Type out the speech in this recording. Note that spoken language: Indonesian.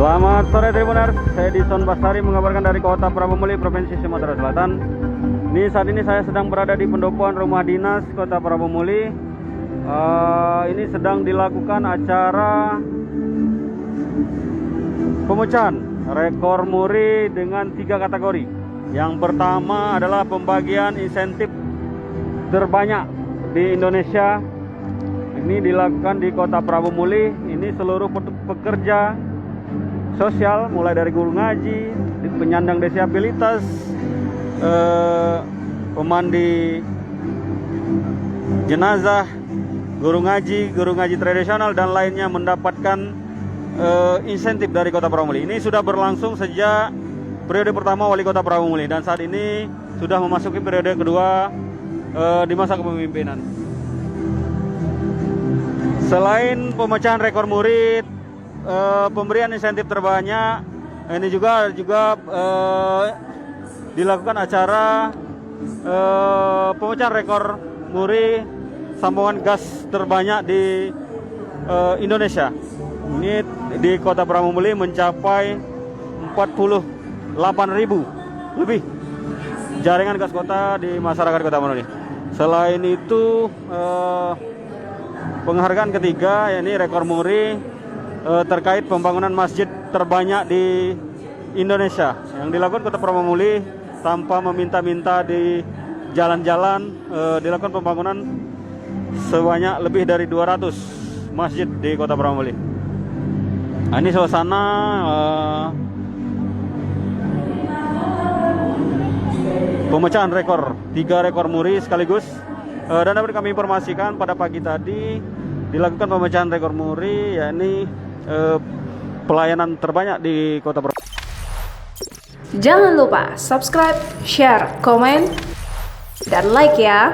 Selamat sore Tribuners, saya Dison Bastari mengabarkan dari Kota Prabomuli, Provinsi Sumatera Selatan. Saat ini saya sedang berada di pendopoan rumah dinas Kota Prabomuli. Ini sedang dilakukan acara pemecahan rekor muri dengan 3 kategori. Yang pertama adalah pembagian insentif terbanyak di Indonesia. Ini dilakukan di Kota Prabomuli. Ini seluruh pekerja sosial, mulai dari guru ngaji, penyandang disabilitas, pemandi jenazah, guru ngaji tradisional dan lainnya mendapatkan insentif dari Kota Prabomuli. Ini sudah berlangsung sejak periode pertama Wali Kota Prabomuli dan saat ini sudah memasuki periode kedua di masa kepemimpinan. Selain pemecahan rekor muri, pemberian insentif terbanyak, ini juga dilakukan acara pemecahan rekor muri sambungan gas terbanyak di Indonesia. Ini di Kota Prabomuli mencapai 48.000 lebih jaringan gas kota di masyarakat Kota Prabomuli. Selain itu, penghargaan ketiga, yakni rekor muri terkait pembangunan masjid terbanyak di Indonesia yang dilakukan Kota Prabomuli tanpa meminta-minta di jalan-jalan. Dilakukan pembangunan sebanyak lebih dari 200 masjid di Kota Prabomuli. Ini suasana pemecahan rekor, 3 rekor muri sekaligus. Dan dapat kami informasikan pada pagi tadi dilakukan pemecahan rekor muri, yakni pelayanan terbanyak di Kota Prabomuli. Jangan lupa subscribe, share, komen, dan like ya.